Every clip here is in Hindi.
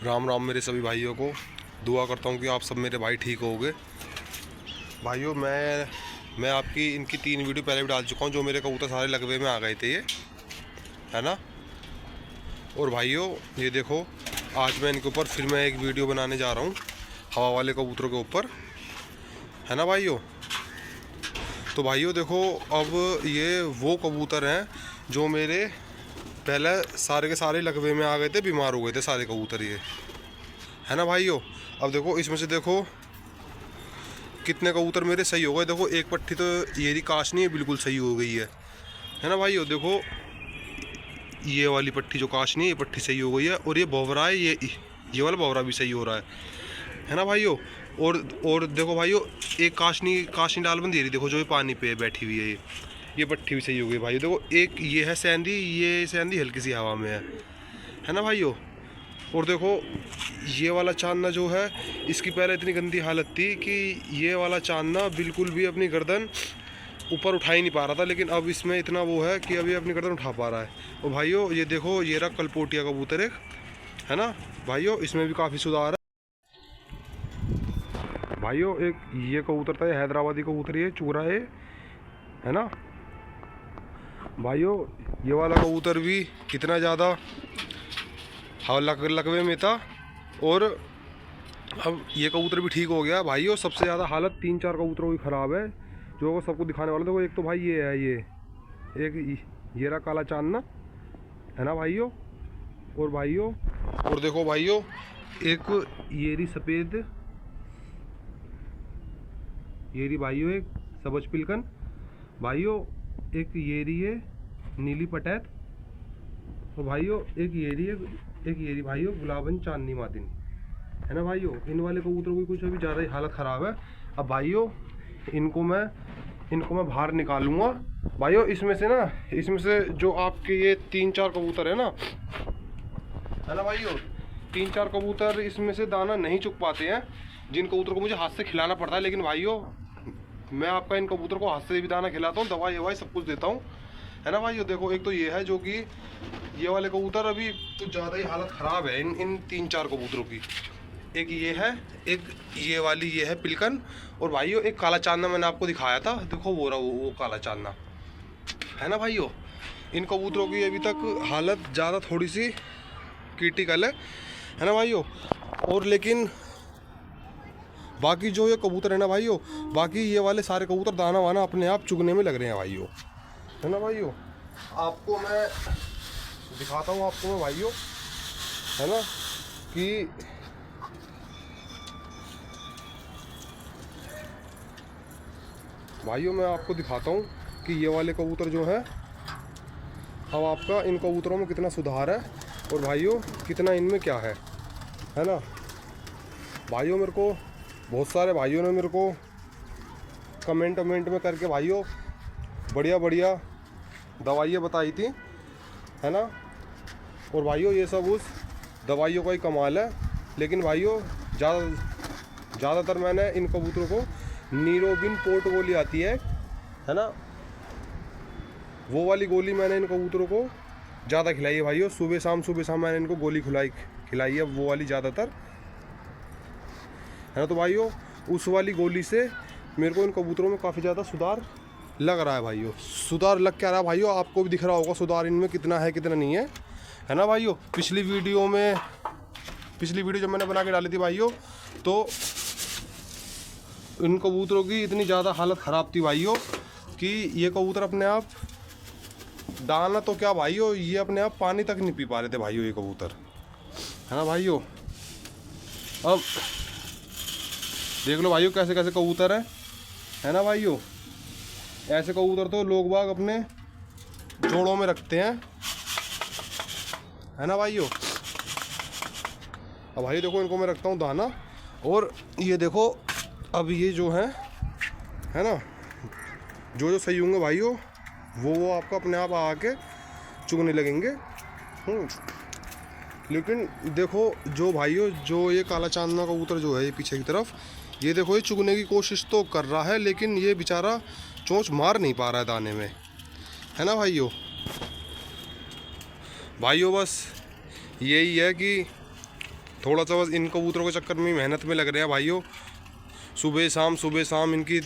राम राम मेरे सभी भाइयों को। दुआ करता हूँ कि आप सब मेरे भाई ठीक होगे। भाइयों मैं आपकी इनकी 3 वीडियो पहले भी डाल चुका हूँ, जो मेरे कबूतर सारे लगवे में आ गए थे ये, है ना। और भाइयों ये देखो, आज मैं इनके ऊपर फिर मैं एक वीडियो बनाने जा रहा हूँ हवा वाले कबूतरों के ऊपर, है ना भाइयों। तो भाइयों देखो, अब ये वो कबूतर हैं जो मेरे पहले सारे के सारे लगवे में आ गए थे, बीमार हो गए थे सारे कबूतर ये, है ना भाइयों। अब देखो इसमें से देखो कितने कबूतर मेरे सही हो गए। देखो एक पट्टी तो ये काश नहीं है, बिल्कुल सही हो गई है ना भाइयों। देखो ये वाली पट्टी जो काश नहीं है, ये पट्टी सही हो गई है। और ये भौवरा है, ये वाला भौवरा भी सही हो रहा है ना भाइयों। और देखो भाइयों, एक काशनी डालबंद ये रही, देखो जो ये पानी पे बैठी हुई है, ये पट्टी भी सही हो गई भाइयों। देखो एक ये है सैंदी, ये सैंदी हल्की सी हवा में है ना भाइयों। और देखो ये वाला चांदना जो है, इसकी पहले इतनी गंदी हालत थी कि ये वाला चांदना बिल्कुल भी अपनी गर्दन ऊपर उठा ही नहीं पा रहा था, लेकिन अब इसमें इतना वो है कि अभी अपनी गर्दन उठा पा रहा है। और भाइयों ये देखो, ये रहा कलपोटिया कबूतर एक, है ना भाइयों, इसमें भी काफ़ी सुधार है भाइयों। एक ये कबूतर था, ये हैदराबादी कबूतर, ये चूरा है ना भाइयों। ये वाला कबूतर भी कितना ज़्यादा लगवे में था, और अब ये कबूतर भी ठीक हो गया भाइयों। सबसे ज़्यादा हालत 3-4 कबूतरों की ख़राब है, जो सबको दिखाने वाला। देखो एक तो भाई ये है, एक ये रहा काला चांदना, है ना भाइयों। और भाइयों और देखो भाइयों, एक ये रही सफ़ेद, ये रही भाइयों एक सबज पिलकन भाइयों, एक ये रही है नीली पटैत, और भाइयों एक ये रही भाइयों गुलाबन चांदनी मादिन, है ना भाइयों। इन वाले कबूतरों की कुछ अभी ज़्यादा ही हालत ख़राब है। अब भाइयों इनको मैं बाहर निकालूंगा भाइयों। इसमें से जो आपके ये 3-4 कबूतर है ना भाइयों, 3-4 कबूतर इसमें से दाना नहीं चुग पाते हैं, जिन कबूतर को मुझे हाथ से खिलाना पड़ता है। लेकिन भाइयों मैं आपका इन कबूतर को हाथ से भी दाना खिलाता हूँ, दवाई सब कुछ देता हूँ, है ना भाइयों। देखो एक तो ये है, जो कि ये वाले कबूतर अभी कुछ ज़्यादा ही हालत ख़राब है इन 3-4 कबूतरों की। एक ये है, एक ये है पिलकन, और भाइयों एक काला चांदना मैंने आपको दिखाया था, देखो वो रहा वो काला चांदना, है ना भाइयों। इन कबूतरों की अभी तक हालत ज़्यादा थोड़ी सी क्रिटिकल है ना भाइयों। और लेकिन बाकी जो ये कबूतर है ना भाइयों, बाकी ये वाले सारे कबूतर दाना वाना अपने आप चुगने में लग रहे हैं भाइयों, है ना भाइयों। आपको मैं दिखाता हूँ आपको मैं भाइयों, है ना, कि भाइयों मैं आपको दिखाता हूँ कि ये वाले कबूतर जो हैं, अब आपका इन कबूतरों में कितना सुधार है, और भाइयों कितना इनमें क्या है ना भाइयों। मेरे को बहुत सारे भाइयों ने मेरे को कमेंट में करके भाइयों बढ़िया दवाइयाँ बताई थी, है ना। और भाइयों ये सब उस दवाइयों का ही कमाल है। लेकिन भाइयों ज़्यादातर मैंने इन कबूतरों को नीरोबिन पोर्ट गोली आती है ना, वो वाली गोली मैंने इन कबूतरों को ज़्यादा खिलाई है भाइयों। सुबह शाम मैंने इनको गोली खिलाई है, वो वाली ज़्यादातर, है ना। तो भाइयों उस वाली गोली से मेरे को इन कबूतरों में काफ़ी ज़्यादा सुधार लग रहा है भाइयों। सुधार लग क्या रहा है भाइयों, आपको भी दिख रहा होगा सुधार इनमें कितना है कितना नहीं है ना भाइयों। पिछली वीडियो जब मैंने बना के डाली थी भाइयों, तो इन कबूतरों की इतनी ज़्यादा हालत ख़राब थी भाइयों कि ये कबूतर अपने आप दाना तो क्या भाइयों, ये अपने आप पानी तक नहीं पी पा रहे थे भाइयों ये कबूतर, है ना भाइयों। अब देख लो भाइयों कैसे कैसे कबूतर है ना भाइयों। ऐसे कबूतर तो लोग बाग अपने जोड़ों में रखते हैं, है ना भाइयों। अब भाई देखो इनको मैं रखता हूँ दाना, और ये देखो अब ये जो है ना, जो सही होंगे भाइयों, वो आपका अपने आप आके चुगने लगेंगे। लेकिन देखो जो भाइयों, जो ये काला चांदना कबूतर जो है ये पीछे की तरफ, ये देखो ये चुगने की कोशिश तो कर रहा है, लेकिन ये बेचारा चोंच मार नहीं पा रहा है दाने में, है ना भाइयों। बस यही है कि थोड़ा सा बस इन कबूतरों के चक्कर में मेहनत में लग रहे हैं भाइयों। सुबह शाम इनकी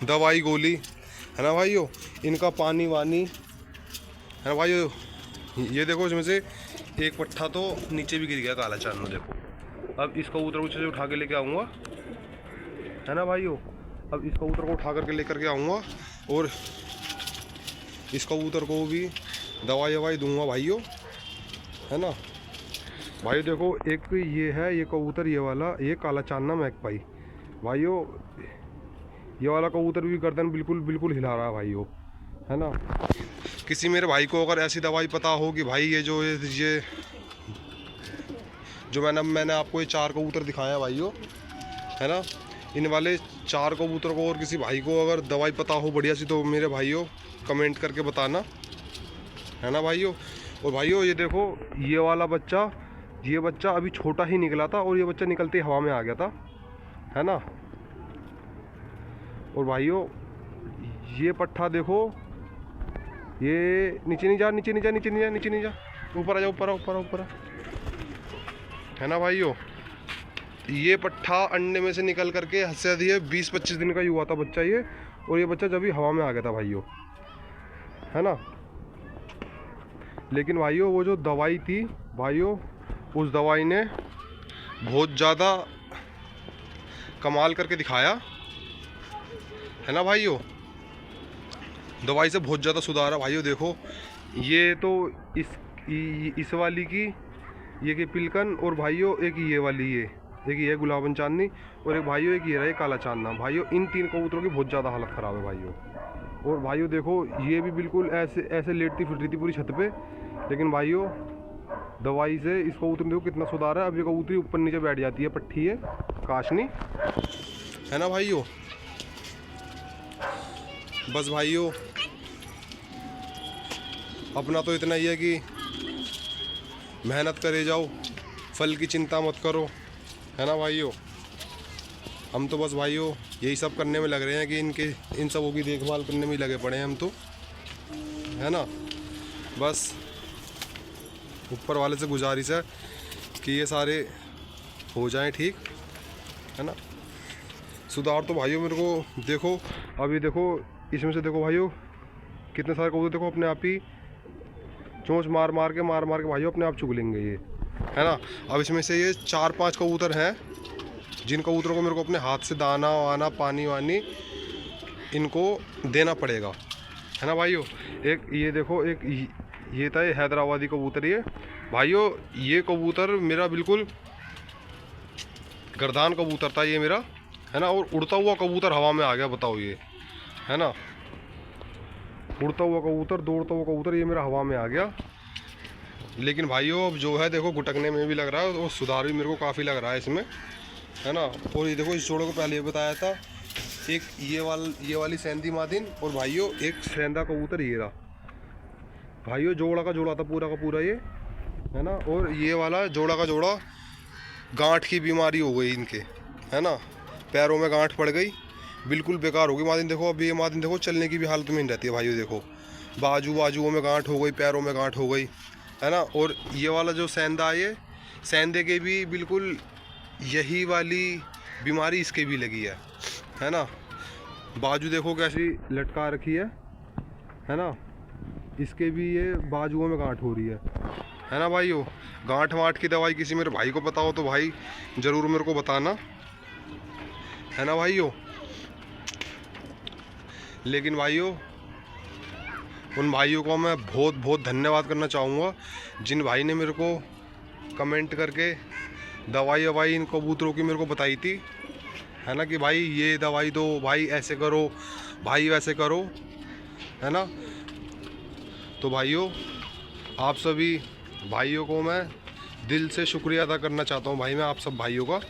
दवाई गोली है ना भाइयों, इनका पानी वानी है ना भाइयों। ये देखो इसमें से एक पट्ठा तो नीचे भी गिर गया काला चांद में, देखो। अब इस कबूतर को से उठा के लेके आऊँगा है ना भाइयों। अब इस कबूतर को उठा करके लेकर के आऊँगा और इस कबूतर को भी दवाई दूंगा भाइयों, है ना भाइयों। देखो एक ये है, ये कबूतर ये वाला, ये काला चांदना मैकपाई भाइयों। ये वाला कबूतर भी गर्दन बिल्कुल हिला रहा है भाइयों, है ना। किसी मेरे भाई को अगर ऐसी दवाई पता हो कि भाई ये जो मैंने आपको ये 4 कबूतर दिखाया भाइयों, है ना, इन वाले 4 कबूतर को और किसी भाई को अगर दवाई पता हो बढ़िया सी, तो मेरे भाइयों कमेंट करके बताना, है ना भाइयों। और भाइयों ये देखो ये वाला बच्चा, ये बच्चा अभी छोटा ही निकला था और ये बच्चा निकलते ही हवा में आ गया था, है ना। और भाइयों ये पट्ठा देखो, ये नीचे नहीं जा, ऊपर आ जा, ऊपर है ना भाइयों। ये पट्ठा अंडे में से निकल करके हद से अधिक 20-25 दिन का ही हुआ था बच्चा ये, और ये बच्चा जब भी हवा में आ गया था भाइयों, है ना। लेकिन भाइयों वो जो दवाई थी भाइयों, उस दवाई ने बहुत ज़्यादा कमाल करके दिखाया, है ना भाइयों। दवाई से बहुत ज़्यादा सुधार है भाइयों। देखो ये तो इस वाली की ये की पिलकन, और भाइयों एक ये वाली एक ये गुलाबन चांदनी, और एक भाइयों एक ये रहा काला चांदना भाइयों। इन 3 कबूतरों की बहुत ज़्यादा हालत ख़राब है भाइयों। और भाइयों देखो ये भी बिल्कुल ऐसे लेटती फिर रही थी पूरी छत पे, लेकिन भाइयों दवाई से इस कबूतर में देखो कितना सुधार है। अब ये कबूतरी ऊपर नीचे बैठ जाती है, पट्टी है काशनी, है ना भाइयों। बस भाइयों अपना तो इतना ही है कि मेहनत करे जाओ, फल की चिंता मत करो, है ना भाइयों। हम तो बस भाइयों यही सब करने में लग रहे हैं कि इन सबों की देखभाल करने में लगे पड़े हैं हम तो, है ना। बस ऊपर वाले से गुजारिश है कि ये सारे हो जाएं ठीक, है ना। सुधार तो भाइयों मेरे को देखो, अभी देखो इसमें से देखो भाइयों कितने सारे कबूतर देखो अपने आप ही चोंच मार मार के भाइयों अपने आप चुग लेंगे ये, है ना। अब इसमें से ये 4-5 कबूतर हैं जिन कबूतरों को मेरे को अपने हाथ से दाना वाना पानी वानी इनको देना पड़ेगा, है ना भाइयों। एक ये देखो, एक ये था ये हैदराबादी कबूतर, ये भाइयों ये कबूतर मेरा बिल्कुल गर्दान कबूतर था ये मेरा, है ना। और उड़ता हुआ कबूतर हवा में आ गया, बताओ ये, है ना। उड़ता हुआ कबूतर, दौड़ता हुआ कबूतर, ये मेरा हवा में आ गया। लेकिन भाइयों अब जो है देखो गुटकने में भी लग रहा है, और सुधार भी मेरे को काफ़ी लग रहा है इसमें, है ना। और ये देखो इस जोड़े को पहले ये बताया था, एक ये वाली सेंधी मादिन, और भाइयों एक सेंधा कबूतर ये रहा भाइयों। जोड़ा का जोड़ा था पूरा का पूरा ये, है ना। और ये वाला जोड़ा का जोड़ा गांठ की बीमारी हो गई इनके, है ना। पैरों में गांठ पड़ गई, बिल्कुल बेकार हो गई मादिन। देखो अभी ये मादिन देखो चलने की भी हालत में नहीं रहती है भाइयों। देखो बाजुओं में गांठ हो गई, पैरों में गांठ हो गई, है ना। और ये वाला जो सेंधा है, ये सेंधे के भी बिल्कुल यही वाली बीमारी इसके भी लगी है ना। बाजू देखो कैसी लटका रखी है ना। इसके भी ये बाजुओं में गांठ हो रही है ना भाइयों। गांठ वांठ की दवाई किसी मेरे भाई को पता हो तो भाई ज़रूर मेरे को बताना, है ना भाइयों। लेकिन भाइयों उन भाइयों को मैं बहुत बहुत धन्यवाद करना चाहूँगा जिन भाई ने मेरे को कमेंट करके दवाई इन कबूतरों की मेरे को बताई थी, है ना, कि भाई ये दवाई दो, भाई ऐसे करो, भाई वैसे करो, है ना। तो भाइयों आप सभी भाइयों को मैं दिल से शुक्रिया अदा करना चाहता हूँ भाई, मैं आप सब भाइयों का,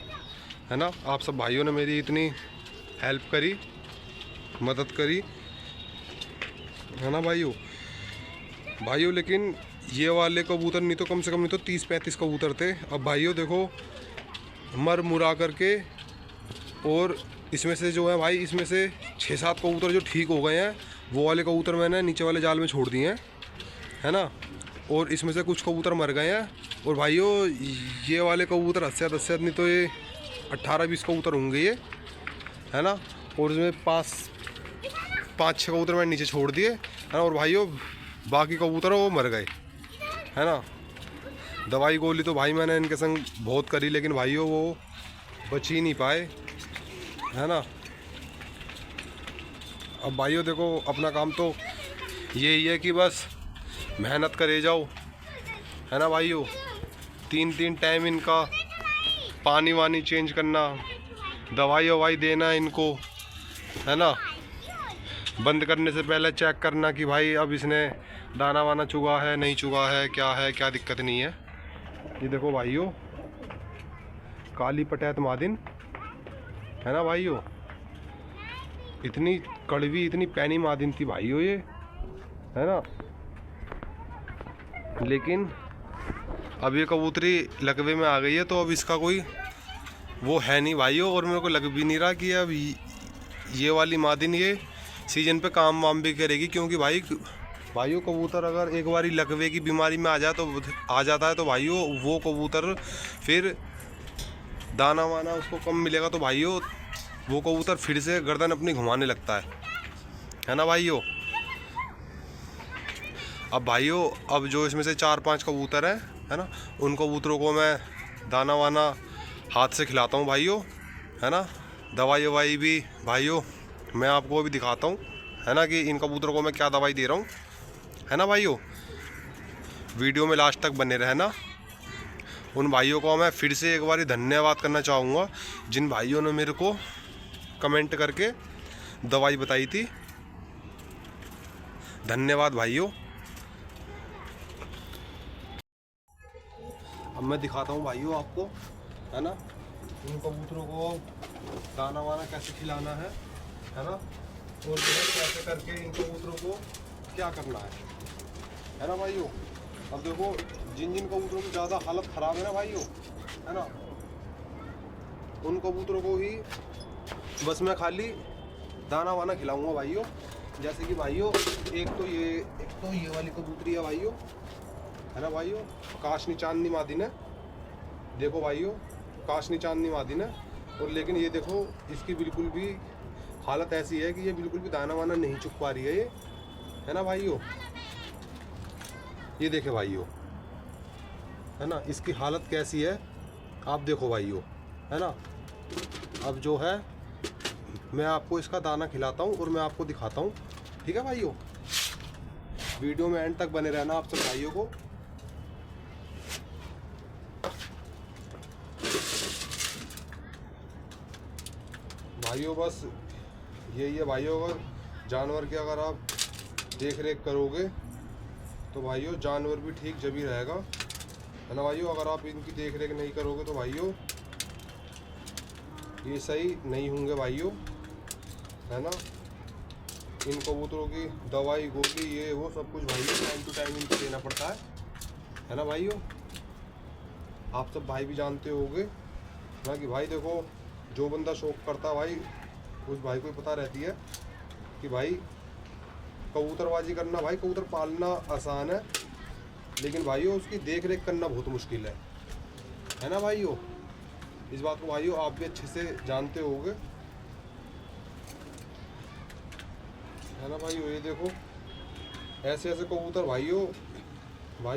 है ना। आप सब भाइयों ने मेरी इतनी हेल्प करी, मदद करी, है ना भाइयों। लेकिन ये वाले कबूतर नहीं तो कम से कम नहीं तो 30-35 कबूतर थे। अब भाइयों देखो मर मुरा करके, और इसमें से जो है भाई इसमें से 6-7 कबूतर जो ठीक हो गए हैं, वो वाले कबूतर मैंने नीचे वाले जाल में छोड़ दिए हैं, है ना। और इसमें से कुछ कबूतर मर गए हैं, और भाइयों ये वाले कबूतर हद से नहीं तो ये 18-20 कबूतर होंगे ये, है ना। और इसमें 5-6 कबूतर मैंने नीचे छोड़ दिए, है ना। और भाइयों बाकी कबूतर वो मर गए, है ना। दवाई गोली तो भाई मैंने इनके संग बहुत करी, लेकिन भाइयों वो बच ही नहीं पाए, है ना। अब भाइयों देखो अपना काम तो यही है कि बस मेहनत करे जाओ, है ना भाइयों। 3-3 टाइम इनका पानी वानी चेंज करना, दवाई ववाई देना इनको, है ना। बंद करने से पहले चेक करना कि भाई अब इसने दाना वाना चुगा है नहीं चुगा है, क्या दिक्कत नहीं है। ये देखो भाइयों काली पटैत मादिन, है ना भाइयों। इतनी कड़वी इतनी पैनी मादिन थी भाइयों ये, है ना। लेकिन अब ये कबूतरी लकवे में आ गई है, तो अब इसका कोई वो है नहीं भाइयों। और मेरे को लग भी नहीं रहा कि अब ये वाली मादिन ये सीजन पे काम वाम भी करेगी, क्योंकि भाइयों कबूतर अगर एक बारी लकवे की बीमारी में आ जाता है तो भाइयों वो कबूतर फिर दाना वाना उसको कम मिलेगा, तो भाइयों वो कबूतर फिर से गर्दन अपनी घुमाने लगता है ना भाइयों। अब भाइयों अब जो इसमें से 4-5 कबूतर हैं, है ना, उन कबूतरों को मैं दाना वाना हाथ से खिलाता हूँ भाइयों, है ना। दवाई ववाई भी भाइयों मैं आपको अभी दिखाता हूँ, है ना, कि इन कबूतरों को मैं क्या दवाई दे रहा हूँ, है ना भाइयों। वीडियो में लास्ट तक बने रहना। उन भाइयों को मैं फिर से एक बार धन्यवाद करना चाहूँगा जिन भाइयों ने मेरे को कमेंट करके दवाई बताई थी। धन्यवाद भाइयों। अब मैं दिखाता हूँ भाइयों आपको, है ना, इन कबूतरों को दाना वाना कैसे खिलाना है ना, और जो है कैसे करके इन कबूतरों को क्या करना है ना भाइयों। अब देखो जिन कबूतरों की ज़्यादा हालत ख़राब है ना भाइयों, है ना, उन कबूतरों को ही बस मैं खाली दाना वाना खिलाऊंगा भाइयों। जैसे कि भाइयों एक तो ये वाली कबूतरी है भाइयों, है ना भाइयों, काशनी चांदनी मादिन है। देखो भाइयों काशनी चांदनी मादिन है, और लेकिन ये देखो इसकी बिल्कुल भी हालत ऐसी है कि ये बिल्कुल भी दाना वाना नहीं चुक पा रही है ये, है ना भाइयों। ये देखे भाइयों, है ना, इसकी हालत कैसी है आप देखो भाइयों, है ना। अब जो है मैं आपको इसका दाना खिलाता हूँ और मैं आपको दिखाता हूँ, ठीक है भाइयों। वीडियो में एंड तक बने रहना आप सब भाइयों को। भाइयों बस यही है भाइयों, अगर जानवर की अगर आप देख रेख करोगे तो भाइयों जानवर भी ठीक जब ही रहेगा, है ना भाइयों। अगर आप इनकी देख रेख नहीं करोगे तो भाइयों ये सही नहीं होंगे भाइयों, है ना। इन कबूतरों की दवाई गोली ये वो सब कुछ भाइयों टाइम टू टाइम इनको देना पड़ता है ना भाइयों। आप सब भाई भी जानते होंगे ना कि भाई देखो जो बंदा शौक करता है भाई उस भाई को पता रहती है कि भाई कबूतरबाजी करना, भाई कबूतर पालना आसान है, लेकिन भाइयों उसकी देख रेख करना बहुत मुश्किल है ना भाइयों। इस बात को भाइयों आप भी अच्छे से जानते होंगे, है ना भाइयों। ये देखो ऐसे ऐसे कबूतर भाइयों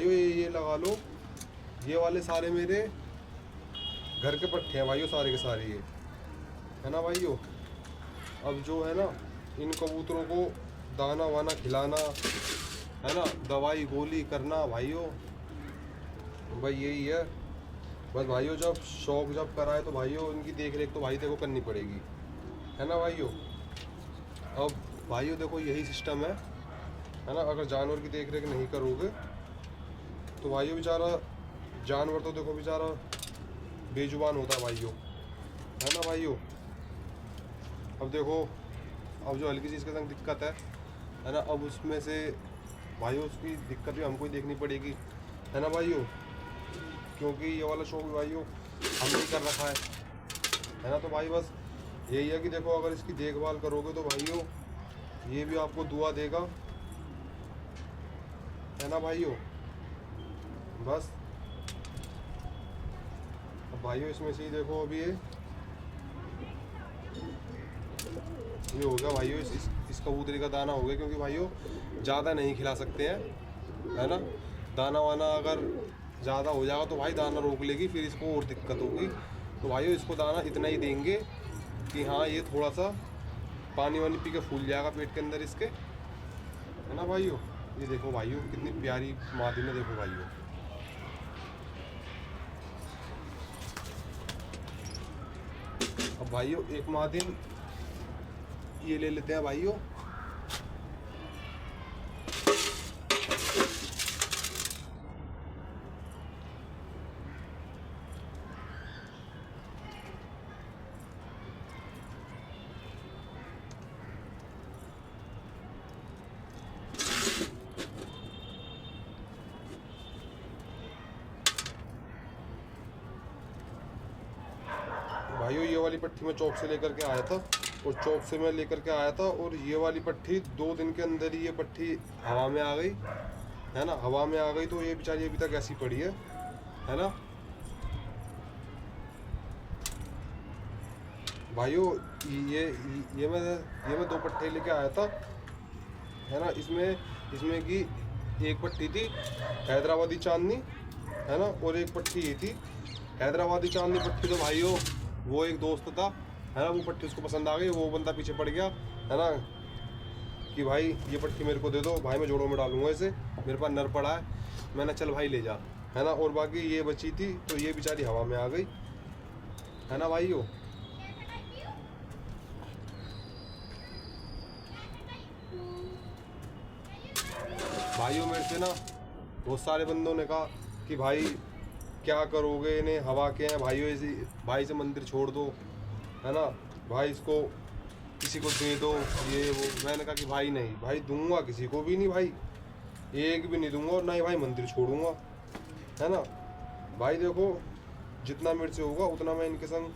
ये लगा लो, ये वाले सारे मेरे घर के पट्टे हैं भाइयों, सारे के सारे ये, है ना भाइयों। अब जो है ना इन कबूतरों को दाना वाना खिलाना, है ना, दवाई गोली करना भाइयों, भाई यही है बस भाइयों। जब शौक जब कराए तो भाइयों इनकी देख रेख तो भाई देखो करनी पड़ेगी, है ना भाइयों। अब भाइयों देखो यही सिस्टम है ना। अगर जानवर की देख रेख नहीं करोगे तो भाइयों बेचारा जानवर तो देखो बेचारा बेजुबान होता है भाइयों, है ना भाइयों। अब देखो अब जो हल्की चीज़ के संग दिक्कत है ना, अब उसमें से भाइयों उसकी दिक्कत भी हमको ही देखनी पड़ेगी, है ना भाइयों। क्योंकि ये वाला शौक भाइयों हमने ही कर रखा है ना। तो भाई बस यही है कि देखो अगर इसकी देखभाल करोगे तो भाइयों ये भी आपको दुआ देगा, है ना भाइयों। बस भाइयों इसमें से ही देखो अभी ये हो गया भाइयों, इस कबूतरी का दाना हो गया, क्योंकि भाइयों ज़्यादा नहीं खिला सकते हैं, है ना। दाना वाना अगर ज़्यादा हो जाएगा तो भाई दाना रोक लेगी, फिर इसको और दिक्कत होगी। तो भाइयों इसको दाना इतना ही देंगे कि हाँ ये थोड़ा सा पानी वानी पी के फूल जाएगा पेट के अंदर इसके, है ना भाइयों। ये देखो भाइयों कितनी प्यारी मादी में, देखो भाइयों। अब भाइयों एक मादिन ये ले लेते हैं भाइयों। भाइयों ये वाली पट्टी मैं चौक से लेकर के आया था, और चौक से मैं लेकर के आया था, और ये वाली पट्टी 2 दिन के अंदर ही ये पट्टी हवा में आ गई, है ना। हवा में आ गई तो ये बेचारी अभी तक ऐसी पड़ी है ना भाइयों। ये मैं 2 पट्टे लेके आया था, है ना। इसमें की एक पट्टी थी हैदराबादी चांदनी, है ना, और एक पट्टी ये थी हैदराबादी चांदनी पट्टी। तो भाइयों वो एक दोस्त था, है ना, वो पट्टी उसको पसंद आ गई, वो बंदा पीछे पड़ गया, है ना, कि भाई ये पट्टी मेरे को दे दो भाई, मैं जोड़ों में डालूंगा इसे, मेरे पास नर पड़ा है। मैंने चल भाई ले जा, है ना। और बाकी ये बची थी तो ये बेचारी हवा में आ गई, है ना भाइयों। भाइयों मेरे से ना बहुत सारे बंदों ने कहा कि भाई क्या करोगे, इन्हें हवा के हैं भाइयों, इसी भाई से मंदिर छोड़ दो, है ना, भाई इसको किसी को दे दो, ये वो। मैंने कहा कि भाई नहीं भाई, दूंगा किसी को भी नहीं भाई, एक भी नहीं दूंगा, और ना ही भाई मंदिर छोड़ूंगा, है ना। भाई देखो जितना मेरे से होगा उतना मैं इनके संग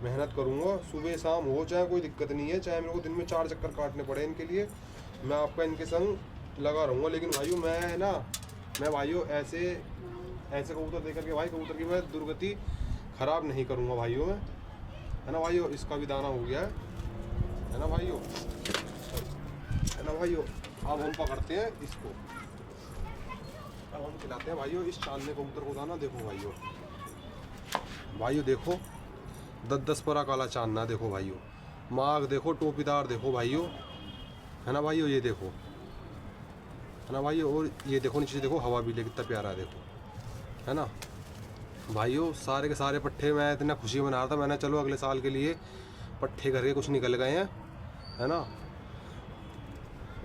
मेहनत करूंगा, सुबह शाम हो, चाहे कोई दिक्कत नहीं है, चाहे मेरे को दिन में 4 चक्कर काटने पड़े इनके लिए, मैं आपका इनके संग लगा रहूँगा। लेकिन भाइयों मैं भाइयों ऐसे कबूतर दे करके भाई कबूतर की मैं दुर्गति ख़राब नहीं करूँगा भाइयों मैं, है ना भाइयों। इसका भी दाना हो गया है ना भाइयों, है ना भाइयों। अब हम पकड़ते हैं इसको, अब हम खिलाते हैं भाइयों इस चांदने कबूतर को दाना। देखो भाइयों देखो 10-10 परा काला चांदना, देखो भाइयों, माग देखो, टोपीदार देखो भाइयों, है ना भाइयों। ये देखो, है ना भाइयों। और ये देखो नीचे देखो हवा भी ले कितना प्यारा है, देखो, है ना भाइयों। सारे के सारे पट्ठे मैं इतना खुशी मना रहा था, मैंने चलो अगले साल के लिए पट्ठे करके कुछ निकल गए हैं, है ना।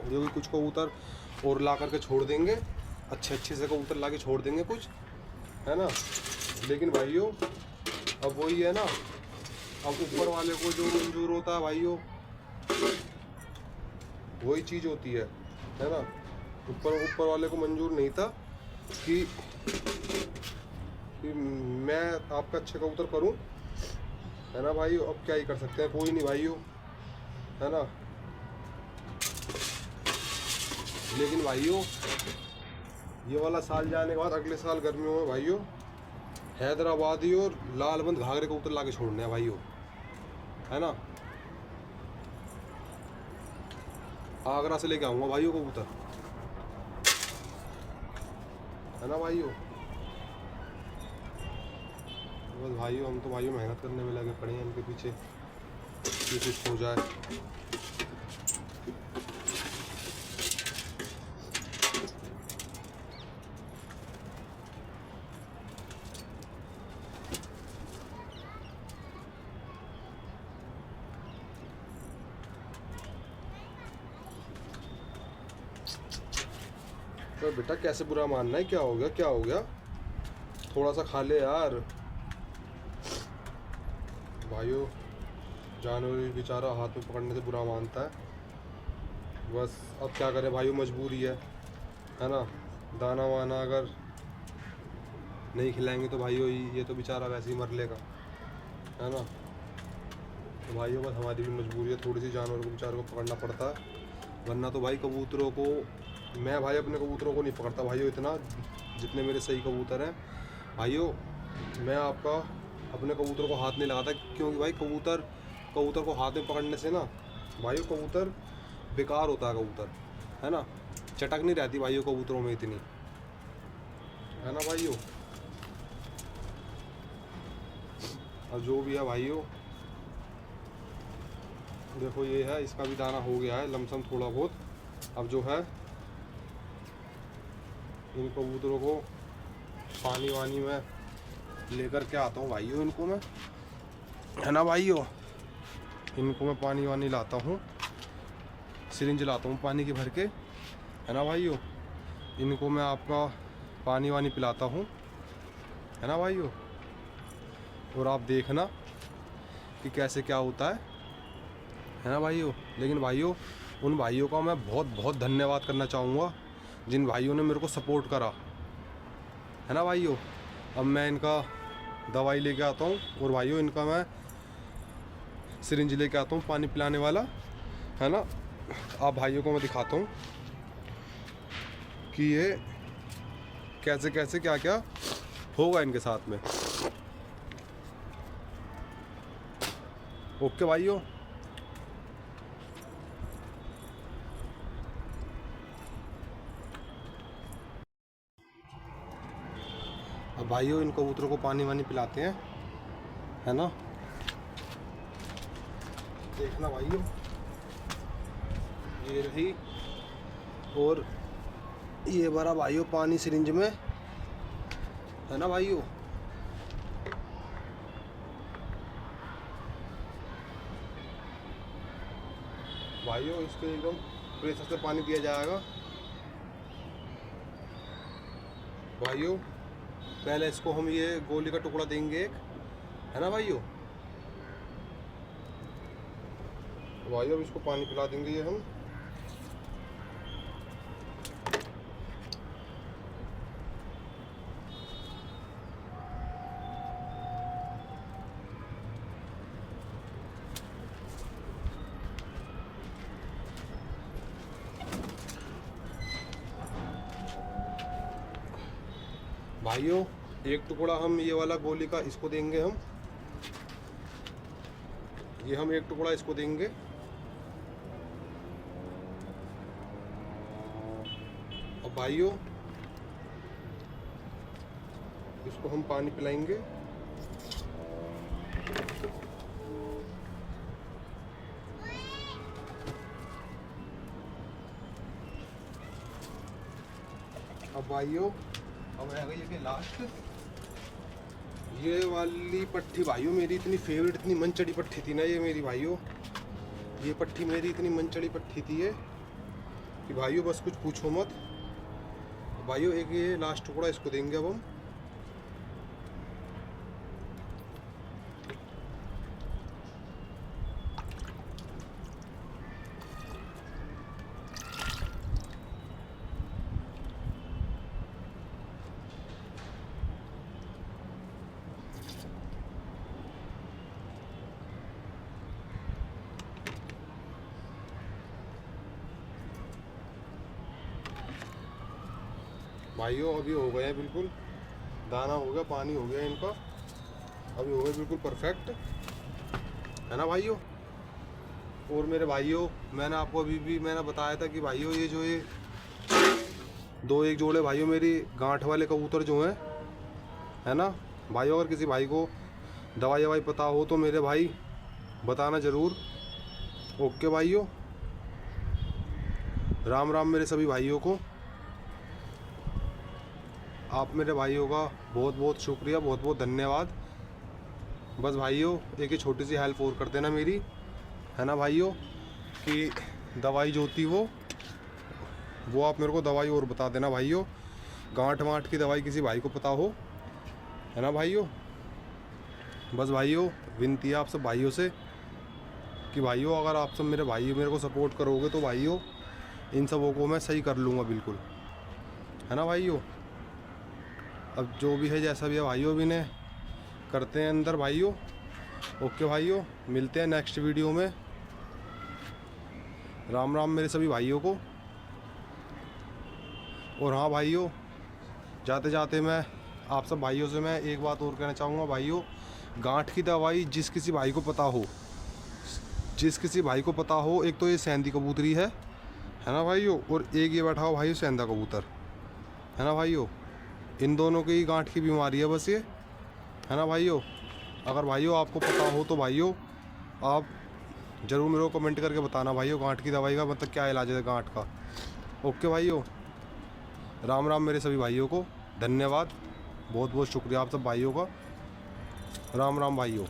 जो भी कुछ कबूतर और ला करके छोड़ देंगे, अच्छे से कबूतर ला के छोड़ देंगे कुछ, है ना। लेकिन भाइयों अब वही है ना, अब ऊपर वाले को जो मंजूर होता है भाइयों वही चीज़ होती है ना। ऊपर वाले को मंजूर नहीं था कि मैं आपका अच्छे कबूतर करूं, है ना भाइयों। अब क्या ही कर सकते हैं, कोई नहीं भाइयों, है ना। लेकिन भाइयों ये वाला साल जाने के बाद अगले साल गर्मियों में भाइयों हैदराबादी और लालबंद घाघरे कबूतर ला के छोड़ने हैं भाइयों, है ना। आगरा से लेके आऊँगा भाइयों कबूतर, है ना भाइयों। बस भाइयों हम तो भाइयों मेहनत करने में लगे पड़े हैं इनके पीछे कि कुछ हो जाए। तो बेटा कैसे बुरा मानना है, क्या हो गया, थोड़ा सा खा ले यार। भाइयों जानवर बेचारा हाथ में पकड़ने से बुरा मानता है, बस अब क्या करें भाइयों, मजबूरी है ना। दाना वाना अगर नहीं खिलाएंगे तो भाइयों ये तो बेचारा वैसे ही मर लेगा, है ना। तो भाइयों बस हमारी भी मजबूरी है, थोड़ी सी जानवर को बेचारे को पकड़ना पड़ता है, वरना तो भाई कबूतरों को मैं भाई अपने कबूतरों को नहीं पकड़ता भाइयों इतना, जितने मेरे सही कबूतर हैं भाइयों। मैं आपका अपने कबूतर को हाथ नहीं लगाता, क्योंकि भाई कबूतर को हाथ में पकड़ने से ना भाइयों कबूतर बेकार होता है, कबूतर है ना, चटक नहीं रहती भाइयों कबूतरों में इतनी, है ना भाइयों। अब जो भी है भाइयों, देखो ये है, इसका भी दाना हो गया है लमसम थोड़ा बहुत। अब जो है इन कबूतरों को पानी वानी में लेकर के आता हूँ भाइयों, इनको मैं, है ना भाइयों, इनको मैं पानी वानी लाता हूँ, सिरिंज लाता हूँ पानी की भर के, है ना भाइयों। इनको मैं आपका पानी वानी पिलाता हूँ, है ना भाइयों। और आप देखना कि कैसे क्या होता है ना भाइयों। लेकिन भाइयों उन भाइयों का मैं बहुत बहुत धन्यवाद करना चाहूँगा जिन भाइयों ने मेरे को सपोर्ट करा, है ना भाइयों। अब मैं इनका दवाई लेके आता हूँ और भाइयों इनका मैं सिरिंज लेके आता हूँ पानी पिलाने वाला, है ना। आप भाइयों को मैं दिखाता हूँ कि ये कैसे कैसे क्या क्या होगा इनके साथ में। ओके भाइयों। अब भाइयों इन कबूतरों को पानी वानी पिलाते हैं, है ना। देखना भाइयों, ये रही, और ये भरा भाइयों पानी सिरिंज में, है ना भाइयों। भाइयों इसको एकदम प्रेशर से पानी दिया जाएगा भाइयों। पहले इसको हम ये गोली का टुकड़ा देंगे एक, है ना भाइयों। भाइयों अब इसको पानी पिला देंगे ये हम। भाइयों एक टुकड़ा हम ये वाला गोली का इसको देंगे हम, ये हम एक टुकड़ा इसको देंगे। अब भाइयों इसको हम पानी पिलाएंगे। अब भाइयों अब आ गई है लास्ट ये वाली पट्टी भाइयों, मेरी इतनी फेवरेट, इतनी मनचढ़ी पट्टी थी ना ये मेरी भाइयों। ये पट्टी मेरी इतनी मनचढ़ी पट्टी थी ये कि भाइयों बस कुछ पूछो मत। भाइयों एक ये लास्ट टुकड़ा इसको देंगे अब हम। भाइयों अभी हो गया बिल्कुल, दाना हो गया, पानी हो गया इनका, अभी हो गया बिल्कुल परफेक्ट, है ना भाइयों। और मेरे भाइयों मैंने आपको अभी भी मैंने बताया था कि भाइयों ये जो ये दो एक जोड़े भाइयों मेरी गांठ वाले कबूतर जो हैं, है ना भाइयों। अगर किसी भाई को दवाई ववाई पता हो तो मेरे भाई बताना ज़रूर। ओके भाइयों, राम राम मेरे सभी भाइयों को। आप मेरे भाइयों का बहुत बहुत शुक्रिया, बहुत बहुत धन्यवाद। बस भाइयों एक ही छोटी सी हेल्प और कर देना मेरी, है ना भाइयों, कि दवाई जो होती वो आप मेरे को दवाई और बता देना भाइयों। गांठ वांठ की दवाई किसी भाई को पता हो, है ना भाइयों। बस भाइयों विनती है आप सब भाइयों से कि भाइयों अगर आप सब मेरे भाई मेरे को सपोर्ट करोगे तो भाइयों इन सबों को मैं सही कर लूँगा बिल्कुल, है ना भाइयों। अब जो भी है जैसा भी है भाइयों भी ने करते हैं अंदर भाइयों। ओके भाइयों, मिलते हैं नेक्स्ट वीडियो में। राम राम मेरे सभी भाइयों को। और हाँ भाइयों, जाते जाते मैं आप सब भाइयों से मैं एक बात और कहना चाहूँगा भाइयों गांठ की दवाई जिस किसी भाई को पता हो, एक तो ये सेंधी कबूतरी है ना भाइयों, और एक ये बैठा हो भाइयों सेंधा कबूतर, है ना भाइयों। इन दोनों की गांठ की बीमारी है बस ये, है ना भाइयों। अगर भाइयों आपको पता हो तो भाइयों आप ज़रूर मेरे को कमेंट करके बताना भाइयों, गांठ की दवाई का मतलब क्या इलाज है गांठ का। ओके भाइयों, राम राम मेरे सभी भाइयों को, धन्यवाद, बहुत बहुत शुक्रिया आप सब भाइयों का। राम राम भाइयों।